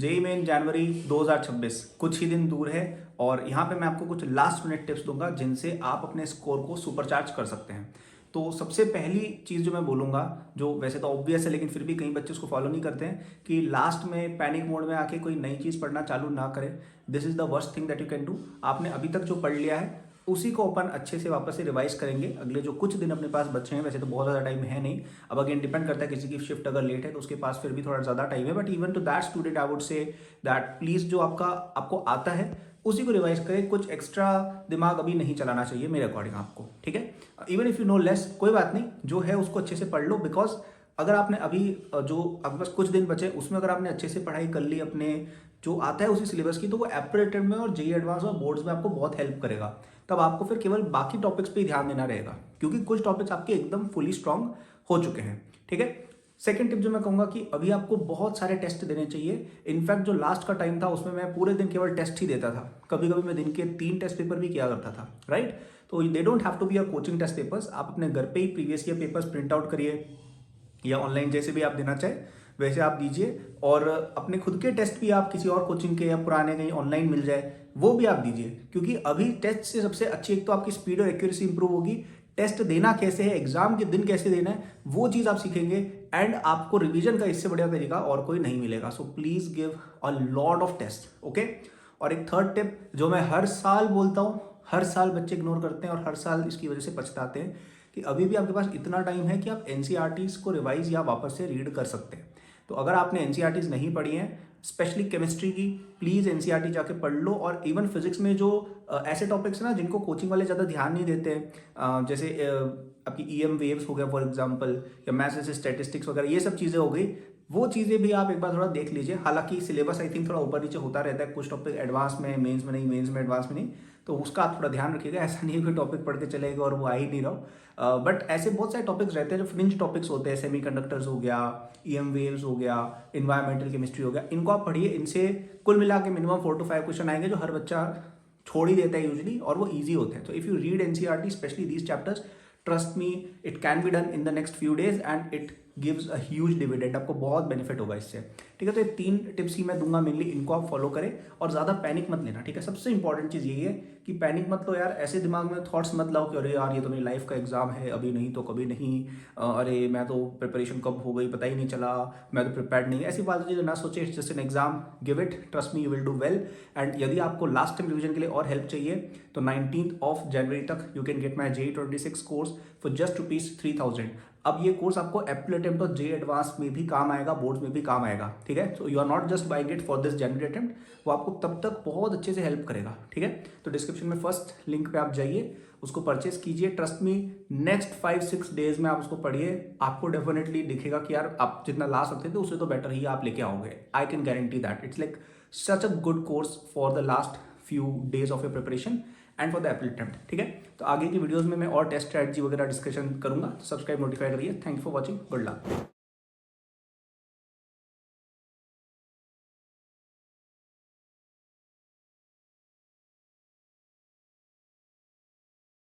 JEE main जनवरी 2026 कुछ ही दिन दूर है और यहाँ पे मैं आपको कुछ लास्ट मिनट टिप्स दूंगा जिनसे आप अपने स्कोर को सुपरचार्ज कर सकते हैं। तो सबसे पहली चीज़ जो मैं बोलूँगा, जो वैसे तो ऑब्वियस है लेकिन फिर भी कई बच्चे उसको फॉलो नहीं करते हैं, कि लास्ट में पैनिक मोड में आके कोई नई चीज़ पढ़ना चालू ना करें। This is the worst thing that you can do. आपने अभी तक जो पढ़ लिया है उसी को अपन अच्छे से वापस से रिवाइज करेंगे अगले जो कुछ दिन अपने पास बचे हैं। वैसे तो बहुत ज़्यादा टाइम है नहीं, अब अगेन डिपेंड करता है किसी की शिफ्ट अगर लेट है तो उसके पास फिर भी थोड़ा ज़्यादा टाइम है, but even to that student I would say that please जो आपको आता है उसी को रिवाइज करें। कुछ एक्स्ट्रा दिमाग अभी नहीं चलाना चाहिए मेरे अकॉर्डिंग आपको, ठीक है। Even if you know less, कोई बात नहीं, जो है उसको अच्छे से पढ़ लो। बिकॉज अगर आपने अभी जो आपके पास कुछ दिन बचे उसमें अगर आपने अच्छे से पढ़ाई कर ली अपने जो आता है उसी सिलेबस की, तो वो एप्रेटेड में और जेईई एडवांस और बोर्ड्स में आपको बहुत हेल्प करेगा। तब आपको फिर केवल बाकी टॉपिक्स पे ही ध्यान देना रहेगा क्योंकि कुछ टॉपिक्स आपके एकदम फुली स्ट्रांग हो चुके हैं, ठीक है। सेकंड टिप जो मैं कहूँगा कि अभी आपको बहुत सारे टेस्ट देने चाहिए। इनफैक्ट जो लास्ट का टाइम था उसमें मैं पूरे दिन केवल टेस्ट ही देता था, कभी कभी मैं दिन के 3 टेस्ट पेपर भी किया करता था, राइट। तो they don't have to be a coaching test papers. आप अपने घर पे ही previous year papers print out करिए या ऑनलाइन जैसे भी आप देना चाहें वैसे आप दीजिए, और अपने खुद के टेस्ट भी आप किसी और कोचिंग के या पुराने कहीं ऑनलाइन मिल जाए वो भी आप दीजिए। क्योंकि अभी टेस्ट से सबसे अच्छी एक तो आपकी स्पीड और एक्यूरेसी इंप्रूव होगी। टेस्ट देना कैसे है, एग्जाम के दिन कैसे देना है, वो चीज़ आप सीखेंगे एंड आपको रिवीजन का इससे बढ़िया तरीका और कोई नहीं मिलेगा। So please give a lot of test, okay. और एक थर्ड टिप जो मैं हर साल बोलता हूँ, हर साल बच्चे इग्नोर करते हैं और हर साल इसकी वजह से पछताते हैं, कि अभी भी आपके पास इतना टाइम है कि आप एनसीईआरटीज़ को रिवाइज या वापस से रीड कर सकते हैं। तो अगर आपने एनसीईआरटीज़ नहीं पढ़ी हैं, स्पेशली केमिस्ट्री की, प्लीज़ एनसीईआरटी जाके पढ़ लो। और इवन फिजिक्स में जो ऐसे टॉपिक्स हैं ना जिनको कोचिंग वाले ज़्यादा ध्यान नहीं देते हैं, जैसे आपकी ईएम वेव्स हो गया फॉर एग्जांपल, या मैथ्स जैसे स्टैटिस्टिक्स वगैरह, ये सब चीज़ें हो गई, वो चीज़ें भी आप एक बार थोड़ा देख लीजिए। हालांकि सिलेबस आई थिंक थोड़ा ऊपर नीचे होता रहता है, कुछ टॉपिक एडवांस में, मेंस में नहीं, मेंस में एडवांस में नहीं, तो उसका आप थोड़ा ध्यान रखिएगा। ऐसा नहीं है कोई टॉपिक पढ़ के चलेगा और वो आ ही नहीं रहा। बट ऐसे बहुत सारे टॉपिक्स रहते हैं जो फ्रिंज टॉपिक्स होते हैं, सेमीकंडक्टर्स हो गया, ईएम वेव्स हो गया, इन्वायरमेंटल केमिस्ट्री हो गया, इनको आप पढ़िए। इनसे कुल मिला के मिनिमम 4 to 5 क्वेश्चन आएंगे जो हर बच्चा छोड़ ही देता है यूजली, और वो ईजी होते हैं। तो if you read NCERT specially these chapters, trust me it can be done in the next few days and it gives a huge dividend. आपको बहुत बेनिफिट होगा इससे, ठीक है। तो ये 3 टिप्स ही मैं दूंगा मेनली, इनको आप फॉलो करें और ज़्यादा पैनिक मत लेना, ठीक है। सबसे इंपॉर्टेंट चीज़ यही है कि पैनिक मत लो यार। ऐसे दिमाग में थॉट्स मत लाओ कि अरे यार ये तो मेरी लाइफ का एग्जाम है, अभी नहीं तो कभी नहीं, अरे मैं तो प्रिपरेशन कब हो गई पता ही नहीं चला, मैं तो प्रिपेयर्ड नहीं। ऐसी फालतू चीज़ें ना सोचे, it's just an exam, give it, trust me you will do well. And यदि आपको लास्ट टाइम रिविजन के लिए और हेल्प चाहिए तो 19 जनवरी तक you can get my JEE 26 course for just ₹3000। अब ये कोर्स आपको एप्पल अटेम्प्ट और जेईई एडवांस में भी काम आएगा, बोर्ड्स में भी काम आएगा, ठीक है। So you are not just buying it for this January attempt, वो आपको तब तक बहुत अच्छे से हेल्प करेगा, ठीक है। तो डिस्क्रिप्शन में फर्स्ट लिंक पे आप जाइए, उसको परचेस कीजिए। ट्रस्ट मी नेक्स्ट 5-6 डेज में आप उसको पढ़िए, आपको डेफिनेटली दिखेगा कि यार आप जितना ला सकते थे उससे तो बेटर ही आप लेके आओगे। I can guarantee that. It's like such a good course for the last few days of your preparation and for the Apple attempt, ठीक है। तो आगे की वीडियोस में मैं और टेस्ट स्ट्रैटेजी वगैरह डिस्कशन करूंगा, तो सब्सक्राइब नोटिफाइड रहिए। Thank you for watching, good luck.